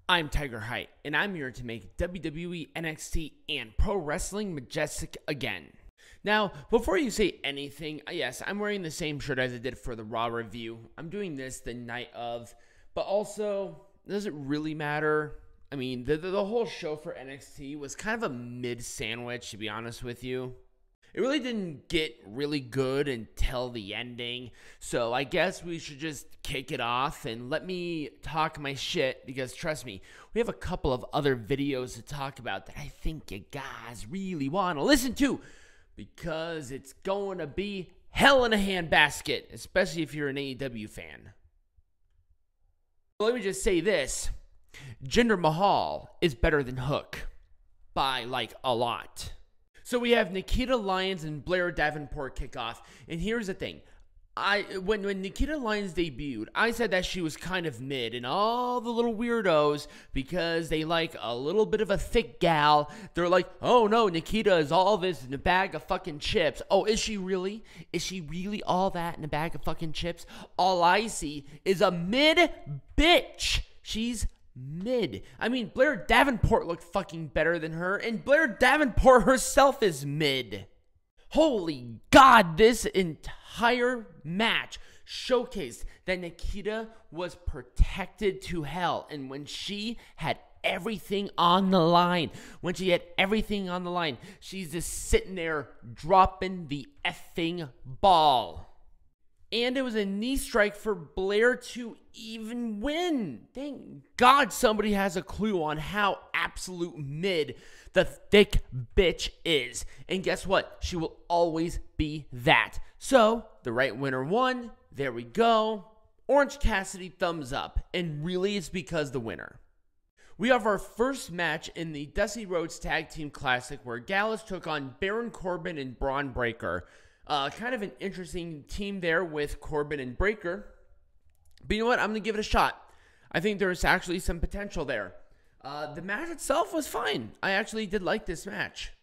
I'm Tiger Height, and I'm here to make WWE NXT and Pro Wrestling majestic again. Now, before you say anything, yes, I'm wearing the same shirt as I did for the Raw review. I'm doing this the night of, but also, does it really matter? I mean, the whole show for NXT was kind of a mid-sandwich, to be honest with you. It really didn't get really good until the ending, so I guess we should just kick it off and let me talk my shit, because trust me, we have a couple of other videos to talk about that I think you guys really want to listen to, because it's going to be hell in a handbasket, especially if you're an AEW fan. Let me just say this, Jinder Mahal is better than Hook, by like a lot. So we have Nikkita, Lyons, and Blair Davenport kick off. And here's the thing. When Nikkita Lyons debuted, I said that she was kind of mid. And all the little weirdos, because they like a little bit of a thick gal, they're like, oh no, Nikkita is all this in a bag of fucking chips. Oh, is she really? Is she really all that in a bag of fucking chips? All I see is a mid bitch. She's mid. I mean, Blair Davenport looked fucking better than her, and Blair Davenport herself is mid. Holy God, this entire match showcased that Nikkita was protected to hell, and when she had everything on the line, she's just sitting there dropping the effing ball. And it was a knee strike for Blair to even win. Thank God somebody has a clue on how absolute mid the thick bitch is. And guess what? She will always be that. So, the right winner won. There we go. Orange Cassidy thumbs up. And really it's because the winner. We have our first match in the Dusty Rhodes Tag Team Classic, where Gallus took on Baron Corbin and Bron Breakker. Kind of an interesting team there with Corbin and Breakker. But you know what? I'm going to give it a shot. I think there's actually some potential there. The match itself was fine. I actually did like this match.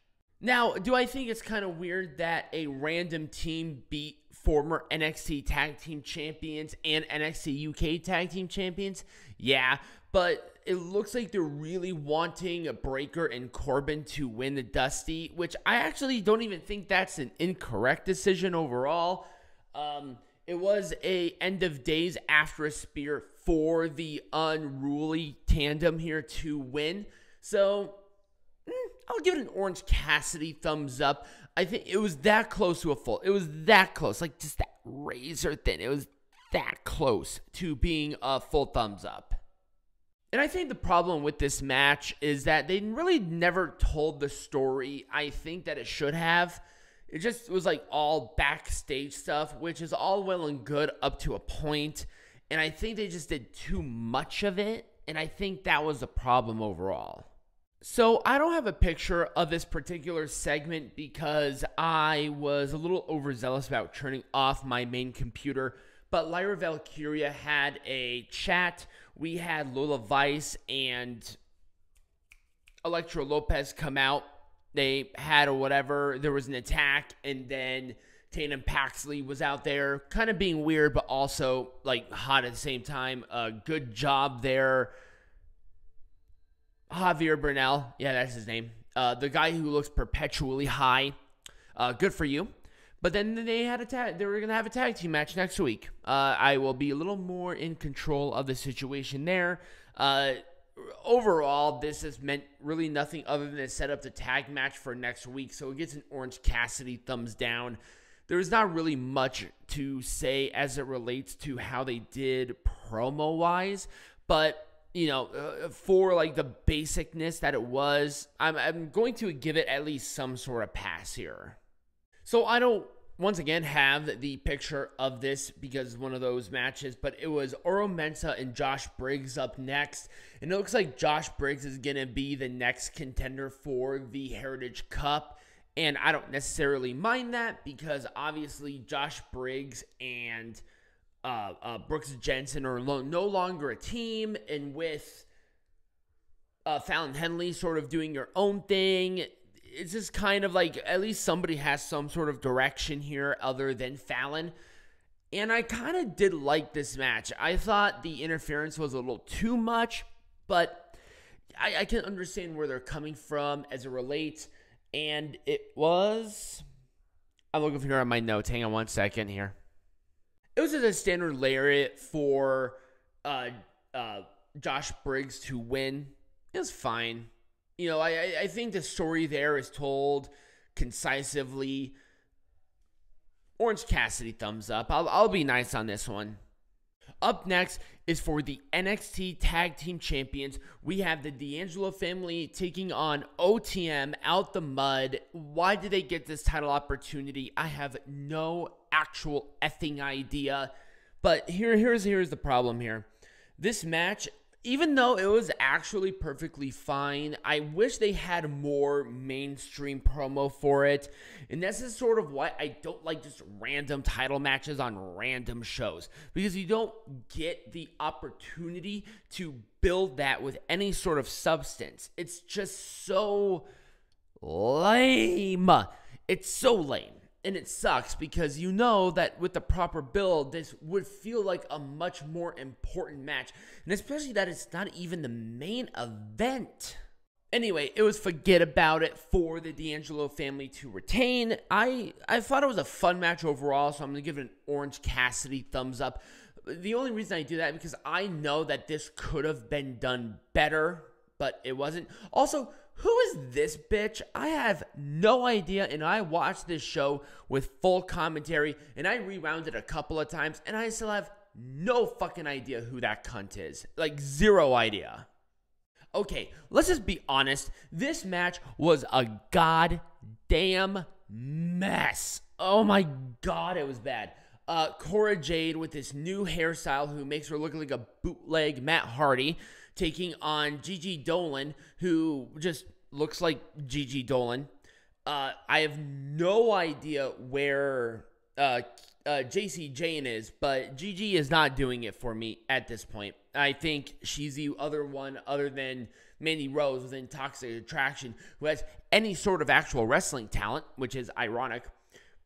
Now, do I think it's kind of weird that a random team beat former NXT Tag Team Champions and NXT UK Tag Team Champions? Yeah, but it looks like they're really wanting Breakker and Corbin to win the Dusty, which I actually don't even think that's an incorrect decision overall. It was a end of days after a spear for the unruly tandem here to win. So, I'll give it an Orange Cassidy thumbs up. I think it was that close to a full. It was that close, like just that razor thin. It was that close to being a full thumbs up. And I think the problem with this match is that they really never told the story I think that it should have. It just was like all backstage stuff, which is all well and good up to a point. And I think they just did too much of it. And I think that was the problem overall. So I don't have a picture of this particular segment because I was a little overzealous about turning off my main computer. But Lyra Valkyria had a chat. We had Lola Vice and Elektra Lopez come out. They had or whatever. There was an attack, and then Tatum Paxley was out there, kind of being weird, but also like hot at the same time. Good job there. Javier Bernal, yeah, that's his name. The guy who looks perpetually high. Good for you. But then they had they were gonna have a tag team match next week. I will be a little more in control of the situation there. Overall, this has meant really nothing other than to set up the tag match for next week. So it gets an Orange Cassidy thumbs down. There's not really much to say as it relates to how they did promo-wise, but you know, for like the basicness that it was, I'm going to give it at least some sort of pass here. So I don't, once again, have the picture of this because it's one of those matches, but it was Oro Mensah and Josh Briggs up next. And it looks like Josh Briggs is going to be the next contender for the Heritage Cup. And I don't necessarily mind that because obviously Josh Briggs and Brooks Jensen are no longer a team. And with Fallon Henley sort of doing your own thing, it's just kind of like at least somebody has some sort of direction here other than Fallon. And I kind of did like this match. I thought the interference was a little too much, but I can understand where they're coming from as it relates. And it was... I'm looking here on my notes. Hang on one second here. It was just a standard lariat for Josh Briggs to win. It was fine. You know, I think the story there is told concisely. Orange Cassidy, thumbs up. I'll be nice on this one. Up next is for the NXT Tag Team Champions. We have the D'Angelo family taking on OTM out the mud. Why did they get this title opportunity? I have no actual effing idea. But here's the problem here. This match, even though it was actually perfectly fine, I wish they had more mainstream promo for it. And this is sort of why I don't like just random title matches on random shows. Because you don't get the opportunity to build that with any sort of substance. It's just so lame. It's so lame. And it sucks because you know that with the proper build, this would feel like a much more important match. And especially that it's not even the main event. Anyway, it was forget about it for the D'Angelo family to retain. I thought it was a fun match overall, so I'm going to give it an Orange Cassidy thumbs up. The only reason I do that is because I know that this could have been done better, but it wasn't. Also, who is this bitch? I have no idea, and I watched this show with full commentary, and I rewound it a couple of times, and I still have no fucking idea who that cunt is. Like, zero idea. Okay, let's just be honest. This match was a goddamn mess. Oh my god, it was bad. Cora Jade with this new hairstyle who makes her look like a bootleg Matt Hardy, taking on Gigi Dolin, who just looks like Gigi Dolin. I have no idea where JC Jane is, but Gigi is not doing it for me at this point. I think she's the other one other than Mandy Rose within Toxic Attraction who has any sort of actual wrestling talent, which is ironic.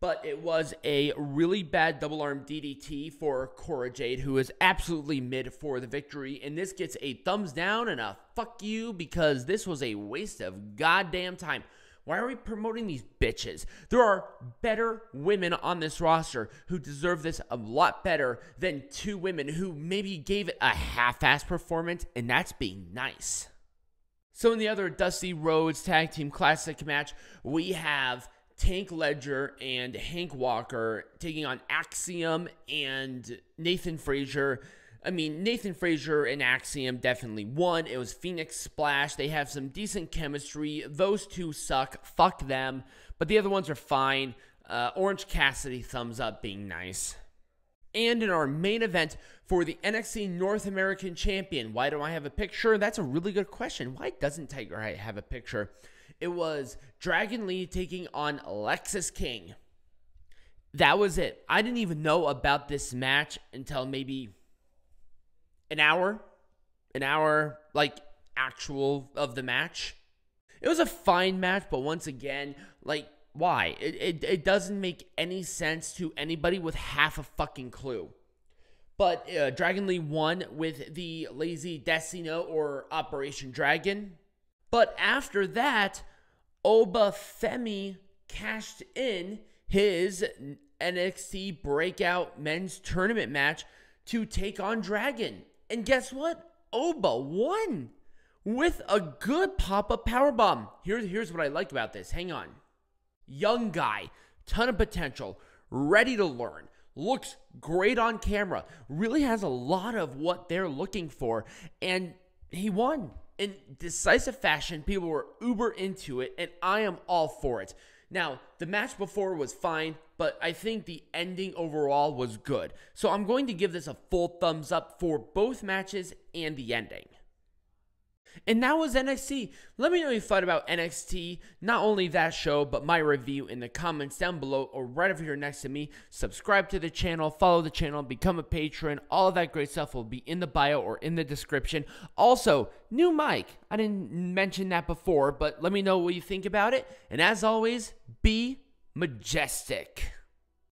But it was a really bad double arm DDT for Cora Jade, who is absolutely mid for the victory. And this gets a thumbs down and a fuck you because this was a waste of goddamn time. Why are we promoting these bitches? There are better women on this roster who deserve this a lot better than two women who maybe gave it a half-ass performance, and that's being nice. So in the other Dusty Rhodes Tag Team Classic match, we have Tank Ledger and Hank Walker taking on Axiom and Nathan Frazer. I mean, Nathan Frazer and Axiom definitely won. It was Phoenix Splash. They have some decent chemistry. Those two suck. Fuck them. But the other ones are fine. Orange Cassidy, thumbs up, being nice. And in our main event for the NXT North American Champion, why don't I have a picture? That's a really good question. Why doesn't Tiger have a picture? It was Dragon Lee taking on Lexis King. That was it. I didn't even know about this match until maybe an hour, like, actual of the match. It was a fine match, but once again, like, why? It doesn't make any sense to anybody with half a fucking clue. But Dragon Lee won with the Lazy Destino or Operation Dragon. But after that, Oba Femi cashed in his NXT Breakout Men's Tournament match to take on Dragon. And guess what? Oba won with a good pop-up powerbomb. Here's what I like about this. Hang on. Young guy, ton of potential, ready to learn, looks great on camera, really has a lot of what they're looking for, and he won. In decisive fashion, people were uber into it, and I am all for it. Now, the match before was fine, but I think the ending overall was good. So I'm going to give this a full thumbs up for both matches and the ending. And that was NXT. Let me know what you thought about NXT, not only that show, but my review in the comments down below or right over here next to me. Subscribe to the channel, follow the channel, become a patron. All of that great stuff will be in the bio or in the description. Also, new mic. I didn't mention that before, but let me know what you think about it. And as always, be majestic.